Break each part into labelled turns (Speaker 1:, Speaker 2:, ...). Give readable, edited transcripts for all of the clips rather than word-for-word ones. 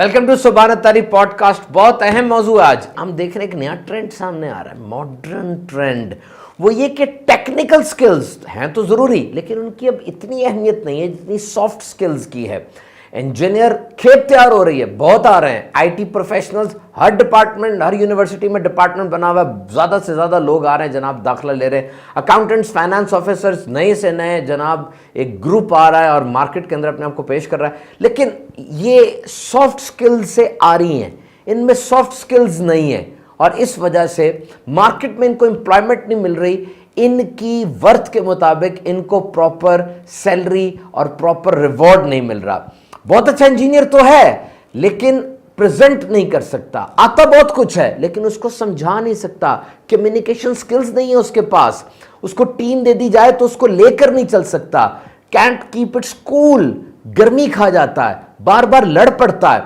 Speaker 1: Welcome to सुभान Attari podcast. बहुत अहम मौजू है आज। हम देख रहे हैं एक नया ट्रेंड सामने आ रहा है, मॉडर्न ट्रेंड। वो ये कि टेक्निकल स्किल्स हैं तो ज़रूरी, लेकिन उनकी अब इतनी अहमियत नहीं है जितनी सॉफ्ट स्किल्स की है। इंजीनियर खेप तैयार हो रही है, बहुत आ रहे हैं। IT professionals her department, her university में डिपार्टमेंट बना हुआ है, ज़्यादा से ज़्यादा लोग आ रहे हैं जनाब, दाखिला ले रहे हैं। अकाउंटेंट्स, फाइनेंस ऑफिसर्स नए से नए जनाब, एक ग्रुप आ रहा है और मार्केट के अंदर अपने आप को पेश कर रहा है। लेकिन ये सॉफ्ट स्किल्स से आ रही हैं, इनमें सॉफ्ट स्किल्स नहीं है और इस वजह से मार्केट में इनको एम्प्लॉयमेंट नहीं मिल रही। इनकी वर्थ के मुताबिक इनको प्रॉपर सैलरी और प्रॉपर रिवॉर्ड नहीं मिल रहा। बहुत अच्छा इंजीनियर तो है लेकिन प्रेजेंट नहीं कर सकता, आता बहुत कुछ है लेकिन उसको समझा नहीं सकता, कम्युनिकेशन स्किल्स नहीं है उसके पास। उसको टीम दे दी जाए तो उसको लेकर नहीं चल सकता। कैंट कीप इट्स कूल, गर्मी खा जाता है, बार बार लड़ पड़ता है,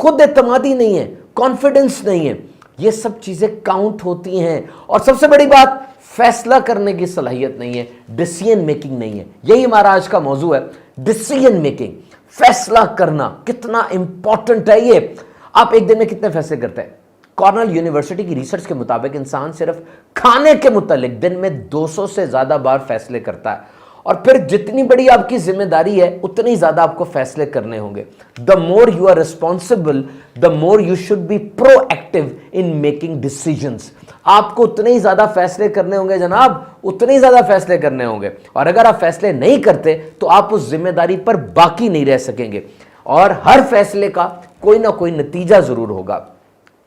Speaker 1: खुद एतमादी नहीं है, कॉन्फिडेंस नहीं है। ये सब चीजें काउंट होती हैं। और सबसे बड़ी बात, फैसला करने की सलाहियत नहीं है, डिसीजन मेकिंग नहीं है। यही हमारा आज का मौजू है, डिसीजन मेकिंग। फैसला करना कितना इंपॉर्टेंट है। ये आप एक दिन में कितने फैसले करते हैं? कॉर्नेल यूनिवर्सिटी की रिसर्च के मुताबिक इंसान सिर्फ खाने के मुतालिक दिन में 200 से ज्यादा बार फैसले करता है। और फिर जितनी बड़ी आपकी जिम्मेदारी है उतनी ज्यादा आपको फैसले करने होंगे। The more you are responsible, the more you should be proactive in making decisions. आपको उतने ही ज्यादा फैसले करने होंगे जनाब, उतने ही ज्यादा फैसले करने होंगे। और अगर आप फैसले नहीं करते तो आप उस जिम्मेदारी पर बाकी नहीं रह सकेंगे और हर फैसले का कोई ना कोई नतीजा जरूर होगा।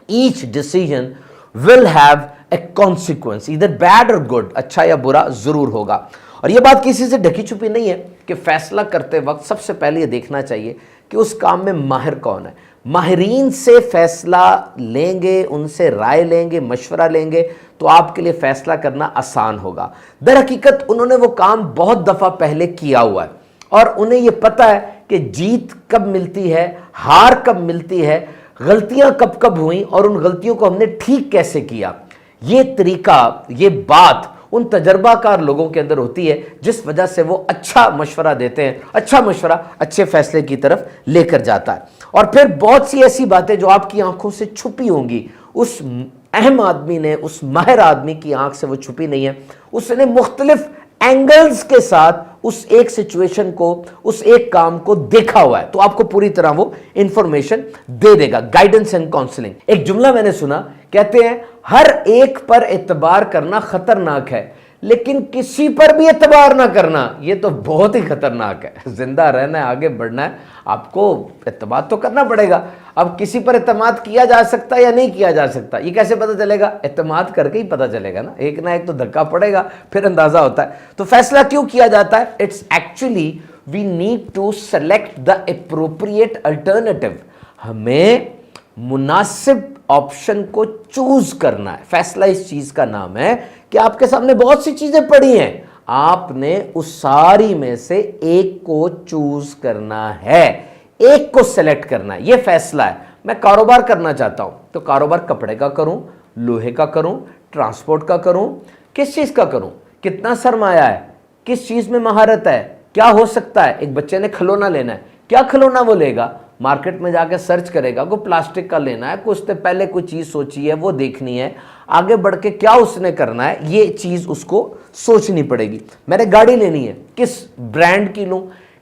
Speaker 1: Each decision will have a consequence, इधर बैड और गुड, अच्छा या बुरा जरूर होगा। और यह बात किसी से ढकी छुपी नहीं है कि फैसला करते वक्त सबसे पहले यह देखना चाहिए कि उस काम में माहिर कौन है। माहिरीन से फैसला लेंगे, उनसे राय लेंगे, मशवरा लेंगे तो आपके लिए फैसला करना आसान होगा। दर हकीकत उन्होंने वो काम बहुत दफ़ा पहले किया हुआ है और उन्हें ये पता है कि जीत कब मिलती है, हार कब मिलती है, गलतियां कब कब हुई और उन गलतियों को हमने ठीक कैसे किया। ये तरीका, ये बात उन तजर्बाकार लोगों के अंदर होती है, जिस वजह से वो अच्छा मशवरा देते हैं। अच्छा मशवरा अच्छे फैसले की तरफ लेकर जाता है। और फिर बहुत सी ऐसी बातें जो आपकी आंखों से छुपी होंगी, उस अहम आदमी ने, उस माहिर आदमी की आंख से वो छुपी नहीं है। उसने मुख्तलिफ एंगल्स के साथ उस एक सिचुएशन को, उस एक काम को देखा हुआ है, तो आपको पूरी तरह वो इंफॉर्मेशन दे देगा। Guidance and counselling. एक जुमला मैंने सुना, कहते हैं हर एक पर एतबार करना खतरनाक है लेकिन किसी पर भी एतबार ना करना ये तो बहुत ही खतरनाक है। जिंदा रहना है, आगे बढ़ना है, आपको एतबार तो करना पड़ेगा। अब किसी पर एतमाद किया जा सकता है या नहीं किया जा सकता, ये कैसे पता चलेगा? एतमाद करके ही पता चलेगा ना एक तो धक्का पड़ेगा, फिर अंदाजा होता है। तो फैसला क्यों किया जाता है? It's actually we need to select the appropriate alternative. हमें मुनासिब ऑप्शन को चूज करना है। फैसला इस चीज का नाम है कि आपके सामने बहुत सी चीजें पड़ी हैं, आपने उस सारी में से एक को चूज करना है, एक को सेलेक्ट करना है। यह फैसला है। मैं कारोबार करना चाहता हूं तो कारोबार कपड़े का करूं, लोहे का करूं, ट्रांसपोर्ट का करूं, किस चीज का करूं, कितना सरमाया है, किस चीज में महारत है, क्या हो सकता है। एक बच्चे ने खिलौना लेना है, क्या खिलौना वो लेगा? मार्केट में जाके सर्च करेगा, को प्लास्टिक का लेना है, कुछ उसने पहले कोई चीज सोची है, वो देखनी है, आगे बढ़ के क्या उसने करना है, ये चीज उसको सोचनी पड़ेगी। मैंने गाड़ी लेनी है, किस ब्रांड की लूं,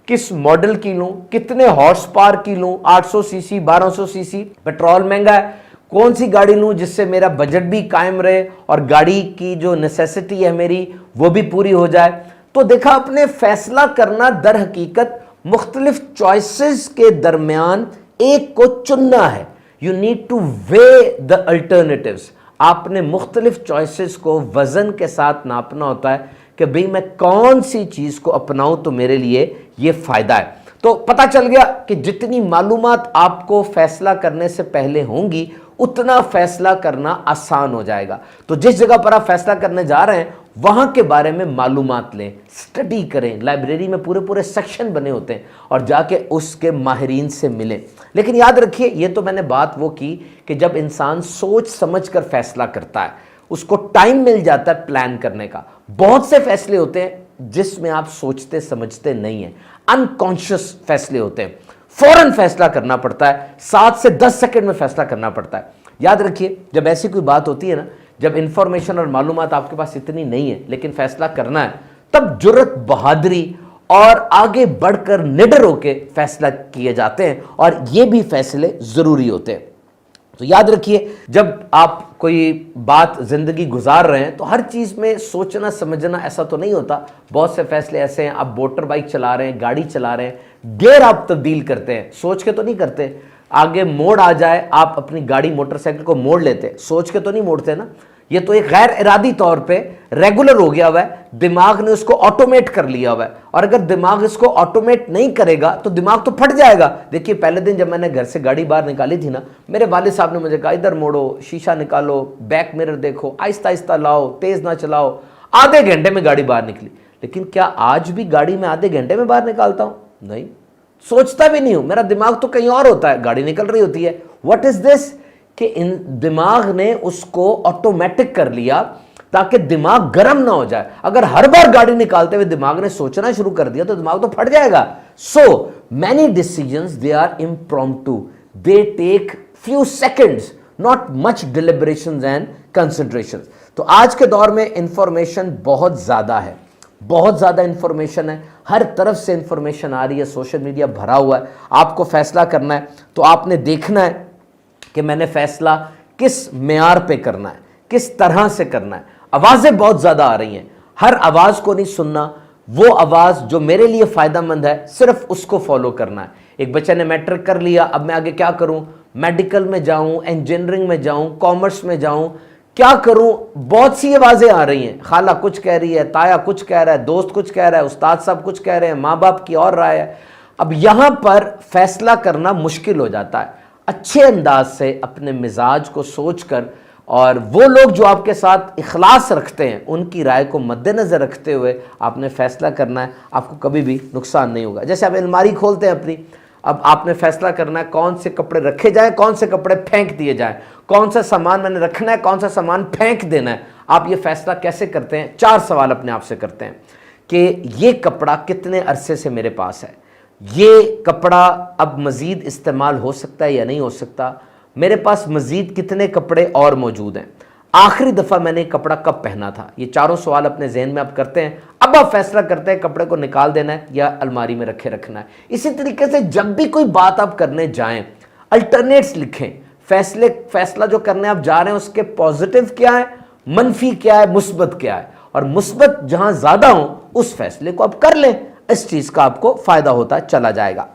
Speaker 1: किस मॉडल की लूं, कितने हॉर्स पावर की लूं, 800 सीसी, 1200 सीसी, पेट्रोल महंगा है, कौन सी गाड़ी लूं जिससे मेरा बजट भी कायम रहे और गाड़ी की जो नेसेसिटी है मेरी वो भी पूरी हो जाए। तो देखा, अपने फैसला करना दर हकीकत मुख्तलिफ चॉइसेस के दरमियान एक को चुनना है। You need two way the alternatives. आपने मुख्तलिफ चॉइसेस को वजन के साथ नापना होता है कि भाई मैं कौन सी चीज को अपनाऊं तो मेरे लिए ये फायदा है। तो पता चल गया कि जितनी मालूमात आपको फैसला करने से पहले होंगी उतना फैसला करना आसान हो जाएगा। तो जिस जगह पर आप फैसला करने जा रहे हैं वहां के बारे में मालूमात लें, स्टडी करें। लाइब्रेरी में पूरे पूरे सेक्शन बने होते हैं और जाके उसके माहिरीन से मिलें। लेकिन याद रखिए, ये तो मैंने बात वो की कि जब इंसान सोच समझ कर फैसला करता है, उसको टाइम मिल जाता है प्लान करने का। बहुत से फैसले होते हैं जिसमें आप सोचते समझते नहीं हैं, अनकॉन्शियस फैसले होते हैं। फौरन फैसला करना पड़ता है, 7 से 10 सेकंड में फैसला करना पड़ता है। याद रखिए, जब ऐसी कोई बात होती है ना, जब इंफॉर्मेशन और मालूमात आपके पास इतनी नहीं है लेकिन फैसला करना है, तब जुर्रत, बहादुरी और आगे बढ़कर निडर होकर फैसला किए जाते हैं, और ये भी फैसले जरूरी होते हैं। तो याद रखिए, जब आप कोई बात जिंदगी गुजार रहे हैं तो हर चीज में सोचना समझना ऐसा तो नहीं होता। बहुत से फैसले ऐसे हैं, आप मोटर बाइक चला रहे हैं, गाड़ी चला रहे हैं, गियर आप तब्दील करते हैं, सोच के तो नहीं करते। आगे मोड़ आ जाए, आप अपनी गाड़ी मोटरसाइकिल को मोड़ लेते, सोच के तो नहीं मोड़ते ना। ये तो एक गैर इरादी तौर पे रेगुलर हो गया हुआ है, दिमाग ने उसको ऑटोमेट कर लिया हुआ है, और अगर दिमाग इसको ऑटोमेट नहीं करेगा तो दिमाग तो फट जाएगा। देखिए, पहले दिन जब मैंने घर से गाड़ी बाहर निकाली थी ना, मेरे वालिद साहब ने मुझे कहा, इधर मोड़ो, शीशा निकालो, बैक मिरर देखो, आहिस्ता आहिस्ता लाओ, तेज ना चलाओ। आधे घंटे में गाड़ी बाहर निकली। लेकिन क्या आज भी गाड़ी में आधे घंटे में बाहर निकालता हूं? नहीं, सोचता भी नहीं हूं, मेरा दिमाग तो कहीं और होता है, गाड़ी निकल रही होती है। व्हाट इज दिस कि इन दिमाग ने उसको ऑटोमेटिक कर लिया ताकि दिमाग गर्म ना हो जाए। अगर हर बार गाड़ी निकालते हुए दिमाग ने सोचना शुरू कर दिया तो दिमाग तो फट जाएगा। So many decisions they are impromptu, they take few seconds, not much deliberations and considerations. तो आज के दौर में इंफॉर्मेशन बहुत ज्यादा है, बहुत ज्यादा इंफॉर्मेशन है, हर तरफ से इंफॉर्मेशन आ रही है, सोशल मीडिया भरा हुआ है। आपको फैसला करना है तो आपने देखना है कि मैंने फैसला किस मेयार पे करना है, किस तरह से करना है। आवाजें बहुत ज्यादा आ रही हैं, हर आवाज को नहीं सुनना, वो आवाज जो मेरे लिए फायदेमंद है सिर्फ उसको फॉलो करना है। एक बच्चे ने मैट्रिक कर लिया, अब मैं आगे क्या करूं, मेडिकल में जाऊं, इंजीनियरिंग में जाऊं, कॉमर्स में जाऊं, क्या करूं? बहुत सी आवाजें आ रही हैं, खाला कुछ कह रही है, ताया कुछ कह रहा है, दोस्त कुछ कह रहा है, उस्ताद साहब कुछ कह रहे हैं, माँ बाप की और राय है। अब यहां पर फैसला करना मुश्किल हो जाता है। अच्छे अंदाज से अपने मिजाज को सोचकर, और वो लोग जो आपके साथ इखलास रखते हैं उनकी राय को मद्देनजर रखते हुए आपने फैसला करना है, आपको कभी भी नुकसान नहीं होगा। जैसे आप अलमारी खोलते हैं अपनी, अब आपने फैसला करना है कौन से कपड़े रखे जाएं, कौन से कपड़े फेंक दिए जाएं, कौन सा सामान मैंने रखना है, कौन सा सामान फेंक देना है। आप ये फैसला कैसे करते हैं? 4 सवाल अपने आप से करते हैं कि ये कपड़ा कितने अरसे से मेरे पास है, ये कपड़ा अब मजीद इस्तेमाल हो सकता है या नहीं हो सकता, मेरे पास मजीद कितने कपड़े और मौजूद हैं, आखिरी दफा मैंने कपड़ा कब पहना था। ये चारों सवाल अपने जहन में आप करते हैं। अब आप फैसला करते हैं कपड़े को निकाल देना है या अलमारी में रखे रखना है। इसी तरीके से जब भी कोई बात आप करने जाएं, अल्टरनेट्स लिखें। फैसला जो करने आप जा रहे हैं उसके पॉजिटिव क्या है, मनफी क्या है, मुस्बत क्या है, और मुस्बत जहां ज्यादा हो उस फैसले को आप कर लें, इस चीज का आपको फायदा होता चला जाएगा।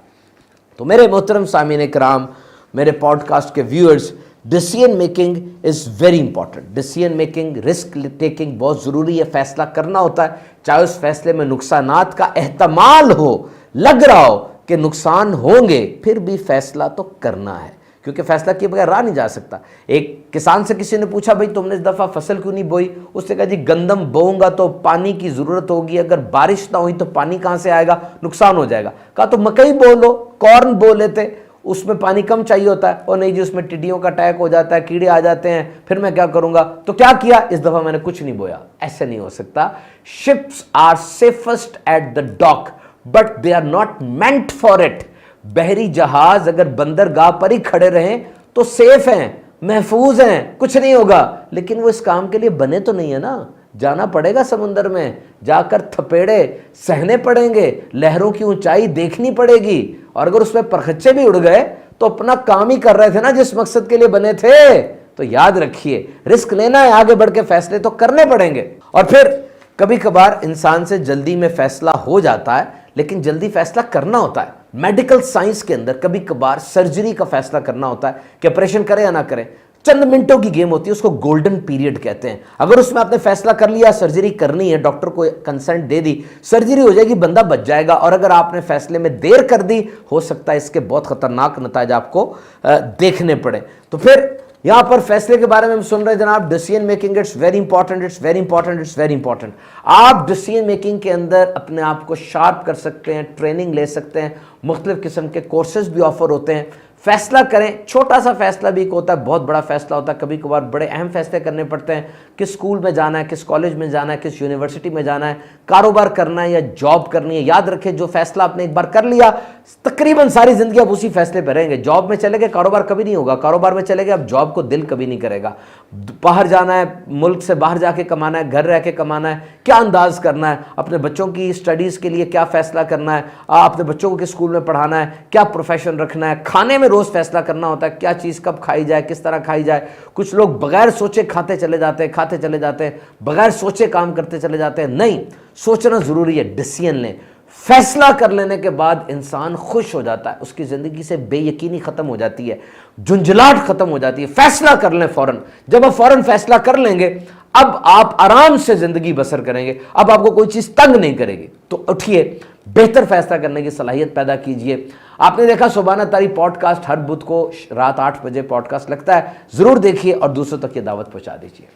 Speaker 1: तो मेरे मोहतरम सामीन कराम, मेरे पॉडकास्ट के viewers, decision making is very important. Decision making, risk taking बहुत जरूरी है। फैसला करना होता है, चाहे उस फैसले में नुकसानात का एहतमाल हो, लग रहा हो कि नुकसान होंगे, फिर भी फैसला तो करना है, क्योंकि फैसला किए बगैर रहा नहीं जा सकता। एक किसान से किसी ने पूछा, भाई तुमने इस दफा फसल क्यों नहीं बोई? उसने कहा, जी गंदम बोऊंगा तो पानी की जरूरत होगी, अगर बारिश ना हुई तो पानी कहां से आएगा, नुकसान हो जाएगा। कहा तो मकई बो लो, कॉर्न बो लेते, उसमें पानी कम चाहिए होता है। और नहीं जी, उसमें टिड्डियों का अटैक हो जाता है, कीड़े आ जाते हैं, फिर मैं क्या करूंगा? तो क्या किया, इस दफा मैंने कुछ नहीं बोया। ऐसे नहीं हो सकता। Ships are safest at the dock but they are not meant for it. बहरी जहाज अगर बंदरगाह पर ही खड़े रहें तो सेफ हैं, महफूज हैं, कुछ नहीं होगा, लेकिन वो इस काम के लिए बने तो नहीं है ना। जाना पड़ेगा समुंदर में, जाकर थपेड़े सहने पड़ेंगे, लहरों की ऊंचाई देखनी पड़ेगी, और अगर उसमें परखच्चे भी उड़ गए तो अपना काम ही कर रहे थे ना जिस मकसद के लिए बने थे। तो याद रखिए, रिस्क लेना है, आगे बढ़ के फैसले तो करने पड़ेंगे। और फिर कभी कभार इंसान से जल्दी में फैसला हो जाता है, लेकिन जल्दी फैसला करना होता है। मेडिकल साइंस के अंदर कभी कभार सर्जरी का फैसला करना होता है कि ऑपरेशन करें या ना करें। चंद मिनटों की गेम होती है, उसको गोल्डन पीरियड कहते हैं। अगर उसमें आपने फैसला कर लिया सर्जरी करनी है, डॉक्टर को कंसेंट दे दी, सर्जरी हो जाएगी, बंदा बच जाएगा। और अगर आपने फैसले में देर कर दी, हो सकता है इसके बहुत खतरनाक नतीजे आपको देखने पड़े। तो फिर यहां पर फैसले के बारे में हम सुन रहे हैं जनाब, decision making it's very important, it's very important, it's very important. आप डिसीजन मेकिंग के अंदर अपने आप को शार्प कर सकते हैं, ट्रेनिंग ले सकते हैं, मुख्तलिफ किस्म के कोर्सेज भी ऑफर होते हैं। फैसला करें, छोटा सा फैसला भी एक होता है, बहुत बड़ा फैसला होता है, कभी कभार बड़े अहम फैसले करने पड़ते हैं। किस स्कूल में जाना है, किस कॉलेज में जाना है, किस यूनिवर्सिटी में जाना है, कारोबार करना है या जॉब करनी है। याद रखें, जो फैसला आपने एक बार कर लिया, तकरीबन सारी जिंदगी आप उसी फैसले पर रहेंगे। जॉब में चले गए, कारोबार कभी नहीं होगा, कारोबार में चले गए, अब जॉब को दिल कभी नहीं करेगा। बाहर जाना है, मुल्क से बाहर जाके कमाना है, घर रह के कमाना है, क्या अंदाज करना है, अपने बच्चों की स्टडीज़ के लिए क्या फ़ैसला करना है, अपने बच्चों को किस स्कूल में पढ़ाना है, क्या प्रोफेशन रखना है, खाने में रोज़ फैसला करना होता है, क्या चीज़ कब खाई जाए, किस तरह खाई जाए। कुछ लोग बगैर सोचे खाते चले जाते हैं, बगैर सोचे काम करते चले जाते हैं। नहीं, सोचना ज़रूरी है, डिसीजन लें। फैसला कर लेने के बाद इंसान खुश हो जाता है, उसकी ज़िंदगी से बेयकीनी ख़त्म हो जाती है, झुंझलाहट ख़त्म हो जाती है। फैसला कर लें फ़ौरन। जब आप फ़ौरन फैसला कर लेंगे, अब आप आराम से ज़िंदगी बसर करेंगे, अब आपको कोई चीज़ तंग नहीं करेगी। तो उठिए, बेहतर फैसला करने की सलाहियत पैदा कीजिए। आपने देखा सुभाना तारी पॉडकास्ट हर बुध को रात 8 बजे पॉडकास्ट लगता है, ज़रूर देखिए और दूसरों तक ये दावत पहुँचा दीजिए।